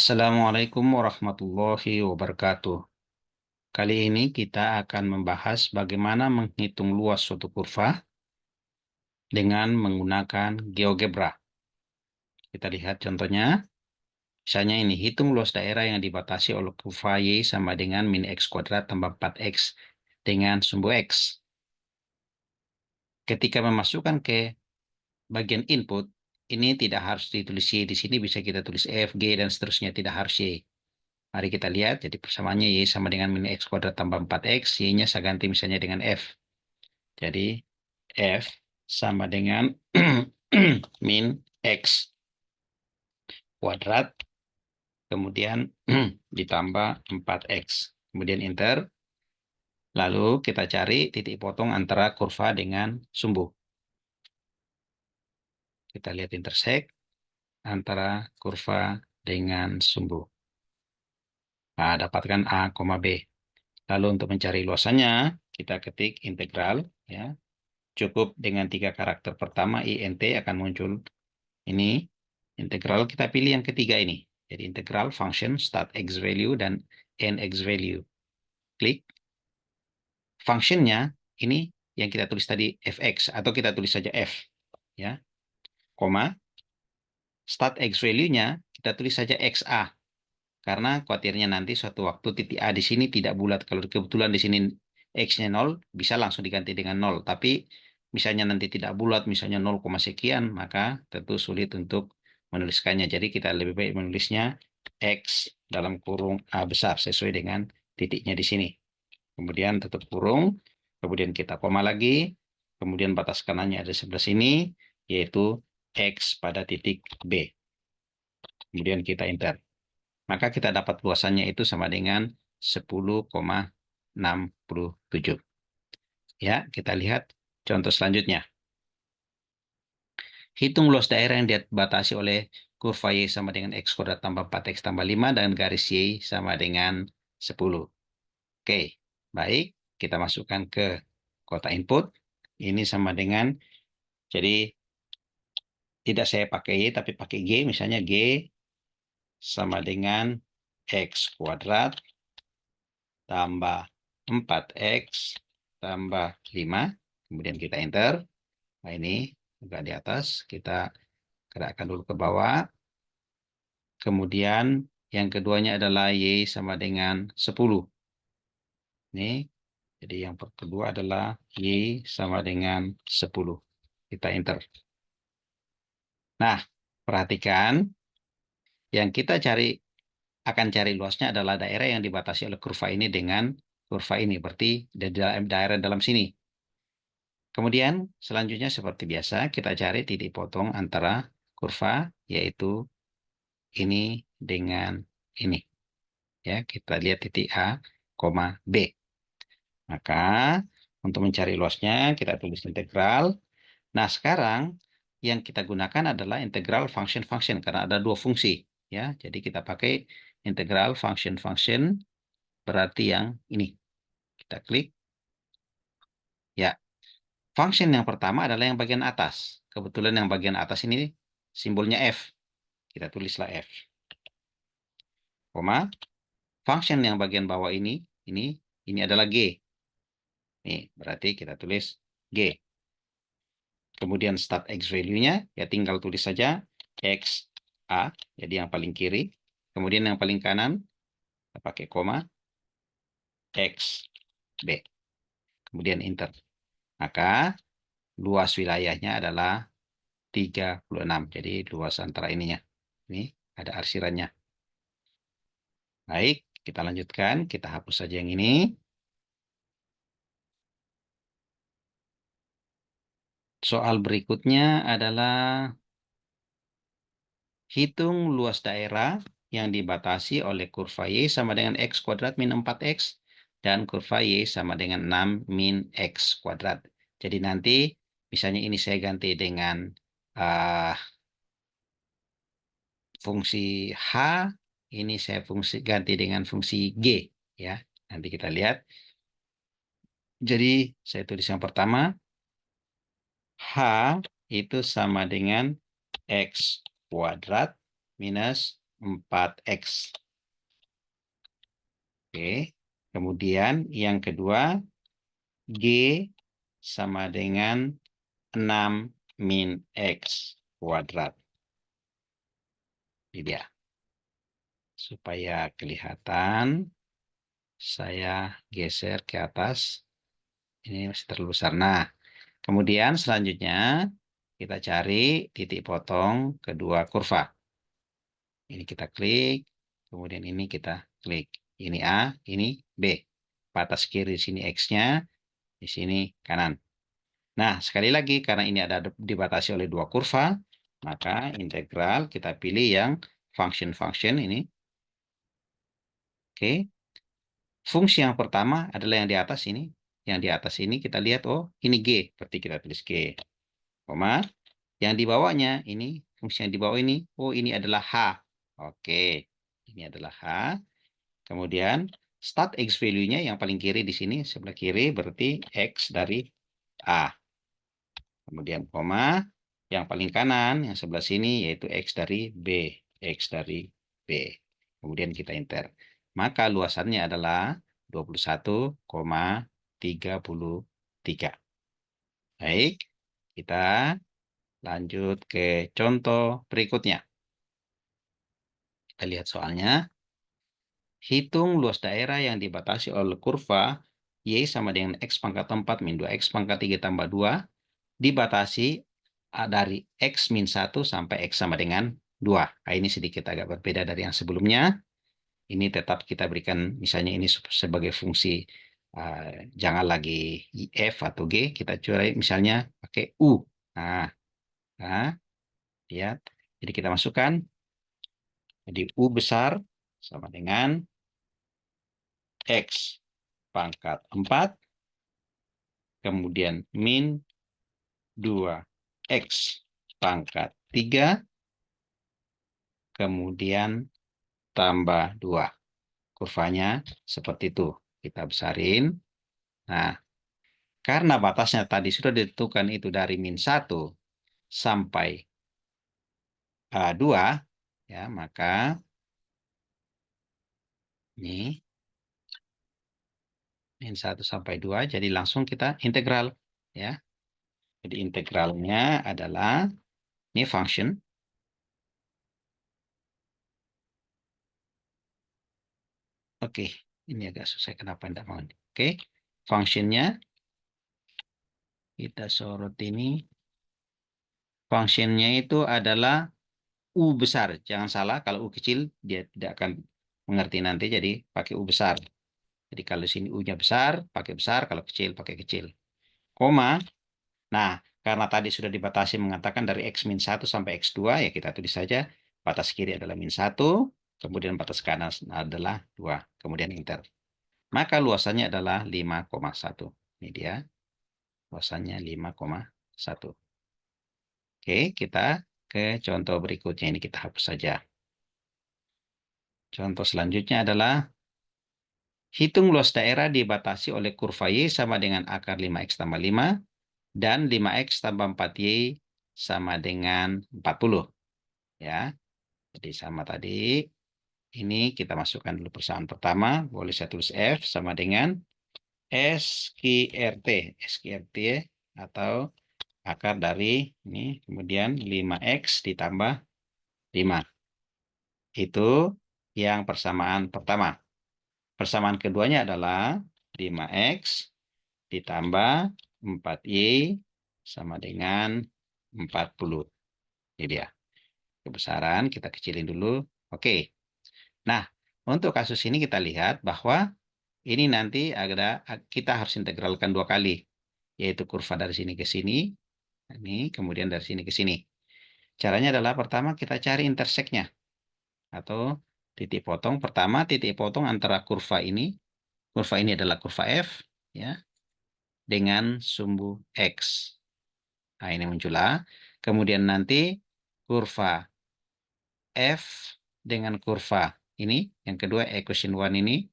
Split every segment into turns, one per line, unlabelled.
Assalamualaikum warahmatullahi wabarakatuh. Kali ini kita akan membahas bagaimana menghitung luas suatu kurva dengan menggunakan GeoGebra. Kita lihat contohnya. Misalnya ini, hitung luas daerah yang dibatasi oleh kurva Y sama dengan min X kuadrat tambah 4X dengan sumbu X. Ketika memasukkan ke bagian input, ini tidak harus ditulis Y. Di sini bisa kita tulis F, G, dan seterusnya, tidak harus Y. Mari kita lihat, jadi persamaannya Y sama dengan min X kuadrat tambah 4X, Y-nya saya ganti misalnya dengan F. Jadi F sama dengan min X kuadrat, kemudian ditambah 4X. Kemudian enter. Lalu kita cari titik potong antara kurva dengan sumbu. Kita lihat intersect antara kurva dengan sumbu. Nah, dapatkan A, B. Lalu untuk mencari luasannya, kita ketik integral, ya. Cukup dengan 3 karakter pertama int akan muncul ini. Integral kita pilih yang ketiga ini. Jadi integral function start x value dan end x value. Klik. Functionnya ini yang kita tulis tadi fx atau kita tulis saja f, ya. Koma. Start x value-nya kita tulis saja xa. Karena khawatirnya nanti suatu waktu titik A di sini tidak bulat. Kalau kebetulan di sini X-nya 0, bisa langsung diganti dengan 0. Tapi misalnya nanti tidak bulat, misalnya 0, sekian, maka tentu sulit untuk menuliskannya. Jadi kita lebih baik menulisnya X dalam kurung A besar sesuai dengan titiknya di sini. Kemudian tutup kurung, kemudian kita koma lagi, kemudian batas kanannya ada sebelah sini, yaitu X pada titik B. Kemudian kita enter. Maka kita dapat luasannya itu sama dengan 10,67. Ya, kita lihat contoh selanjutnya. Hitung luas daerah yang dibatasi oleh kurva Y sama dengan X kuadrat tambah 4X tambah 5 dan garis Y sama dengan 10. Oke, baik. Kita masukkan ke kotak input. Ini sama dengan, jadi tidak saya pakai Y, tapi pakai G. Misalnya G sama dengan X kuadrat tambah 4X tambah 5. Kemudian kita enter. Nah ini agak di atas. Kita gerakkan dulu ke bawah. Kemudian yang keduanya adalah Y sama dengan 10. Ini. Jadi yang kedua adalah Y sama dengan 10. Kita enter. Nah, perhatikan. Yang kita akan cari luasnya adalah daerah yang dibatasi oleh kurva ini dengan kurva ini. Berarti daerah dalam sini. Kemudian selanjutnya seperti biasa kita cari titik potong antara kurva, yaitu ini dengan ini. Ya, kita lihat titik A, B. Maka untuk mencari luasnya kita tulis integral. Nah, sekarang yang kita gunakan adalah integral function karena ada dua fungsi, ya. Jadi kita pakai integral function berarti yang ini. Kita klik. Ya. Function yang pertama adalah yang bagian atas. Kebetulan yang bagian atas ini simbolnya F. Kita tulislah F. Koma. Function yang bagian bawah ini adalah G. Nih, berarti kita tulis G. Kemudian start X value-nya, ya tinggal tulis saja X A, jadi yang paling kiri. Kemudian yang paling kanan, kita pakai koma, X B. Kemudian enter. Maka luas wilayahnya adalah 36. Jadi luas antara ininya. Ini ada arsirannya. Baik, kita lanjutkan. Kita hapus saja yang ini. Soal berikutnya adalah hitung luas daerah yang dibatasi oleh kurva Y sama dengan X kuadrat min 4X dan kurva Y sama dengan 6 min X kuadrat. Jadi nanti misalnya ini saya ganti dengan fungsi H, ini saya ganti dengan fungsi G, ya. Nanti kita lihat. Jadi saya tulis yang pertama, H itu sama dengan X kuadrat minus 4X. Oke. Kemudian yang kedua, G sama dengan 6 min X kuadrat. Ini dia. Supaya kelihatan, saya geser ke atas. Ini masih terlalu besar. Nah, kemudian selanjutnya kita cari titik potong kedua kurva. Ini kita klik, kemudian ini kita klik. Ini A, ini B. Batas kiri di sini X-nya, di sini kanan. Nah, sekali lagi karena ini ada dibatasi oleh dua kurva, maka integral kita pilih yang function ini. Oke. Fungsi yang pertama adalah yang di atas ini. Yang di atas ini kita lihat, oh ini G, berarti kita tulis G. Koma, yang di bawahnya ini, fungsi yang di bawah ini, oh ini adalah H. Oke, ini adalah H. Kemudian start X value-nya yang paling kiri di sini, sebelah kiri berarti X dari A. Kemudian koma, yang paling kanan, yang sebelah sini yaitu X dari B. X dari B. Kemudian kita enter. Maka luasannya adalah 21,33. Baik, kita lanjut ke contoh berikutnya. Kita lihat soalnya. Hitung luas daerah yang dibatasi oleh kurva Y sama dengan X pangkat 4 min 2X pangkat 3 tambah 2 dibatasi dari X min 1 sampai X sama dengan 2. Nah, ini sedikit agak berbeda dari yang sebelumnya. Ini tetap kita berikan misalnya ini sebagai fungsi jangan lagi F atau G, kita cari misalnya pakai U. Nah, lihat. Jadi kita masukkan. Jadi U besar sama dengan X pangkat 4, kemudian min 2X pangkat 3, kemudian tambah 2. Kurvanya seperti itu. Kita besarin. Nah, karena batasnya tadi sudah ditentukan itu dari min 1 sampai 2, ya, maka ini min 1 sampai 2, jadi langsung kita integral. Ya. Jadi integralnya adalah, ini function. Oke, ini agak susah kenapa tidak mau. Oke, functionnya kita sorot ini. Functionnya itu adalah U besar. Jangan salah, kalau U kecil dia tidak akan mengerti nanti. Jadi pakai U besar. Jadi kalau sini U-nya besar, pakai besar. Kalau kecil, pakai kecil. Koma. Nah, karena tadi sudah dibatasi mengatakan dari X min 1 sampai X2, ya kita tulis saja. Batas kiri adalah min 1, kemudian batas kanan adalah 2. Kemudian enter. Maka luasannya adalah 5,1. Ini dia. Luasannya 5,1. Oke, kita ke contoh berikutnya. Ini kita hapus saja. Contoh selanjutnya adalah hitung luas daerah dibatasi oleh kurva Y sama dengan akar 5X tambah 5 dan 5X tambah 4Y sama dengan 40. Ya, jadi sama tadi. Ini kita masukkan dulu persamaan pertama. Boleh saya tulis F sama dengan SQRT. SQRT atau akar dari ini. Kemudian 5X ditambah 5. Itu yang persamaan pertama. Persamaan keduanya adalah 5X ditambah 4Y sama dengan 40. Ini dia. Kebesaran kita kecilin dulu. Oke. Nah, untuk kasus ini kita lihat bahwa ini nanti kita harus integralkan 2 kali. Yaitu kurva dari sini ke sini. Ini, kemudian dari sini ke sini. Caranya adalah pertama kita cari interseknya. Atau titik potong. Pertama titik potong antara kurva ini. Kurva ini adalah kurva F. Ya, dengan sumbu X. Nah, ini muncullah. Kemudian nanti kurva F dengan kurva ini. Yang kedua equation 1 ini.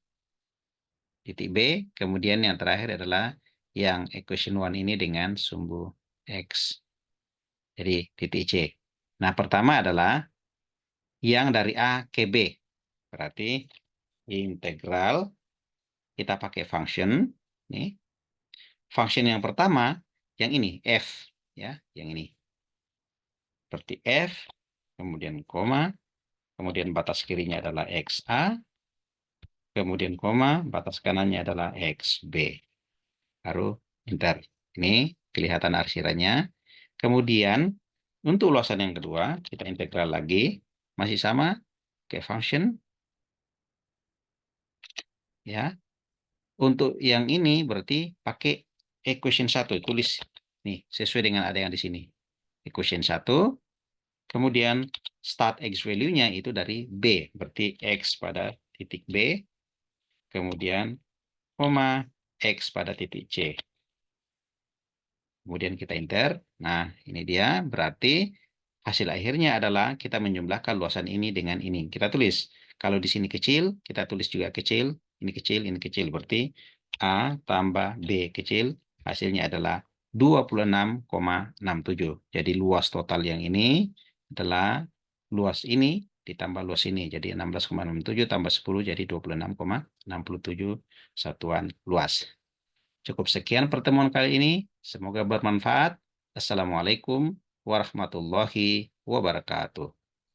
Titik B. Kemudian yang terakhir adalah yang equation 1 ini dengan sumbu X. Jadi titik C. Nah, pertama adalah yang dari A ke B. Berarti integral kita pakai function. Nih, function yang pertama yang ini f ya, yang ini. Seperti f, kemudian koma, kemudian batas kirinya adalah XA, kemudian koma, batas kanannya adalah XB. Baru enter. Ini kelihatan arsirannya. Kemudian untuk uluasan yang kedua, kita integral lagi. Masih sama, kayak function. Ya. Untuk yang ini berarti pakai equation 1. Tulis nih, sesuai dengan ada yang di sini. Equation 1. Kemudian start X value-nya itu dari B. Berarti X pada titik B. Kemudian, koma, X pada titik C. Kemudian kita enter. Nah, ini dia. Berarti hasil akhirnya adalah kita menjumlahkan luasan ini dengan ini. Kita tulis. Kalau di sini kecil, kita tulis juga kecil. Ini kecil, ini kecil. Berarti A tambah B kecil. Hasilnya adalah 26,67. Jadi luas total yang ini adalah luas ini ditambah luas ini. Jadi 16,67 tambah 10 jadi 26,67 satuan luas. Cukup sekian pertemuan kali ini. Semoga bermanfaat. Assalamualaikum warahmatullahi wabarakatuh.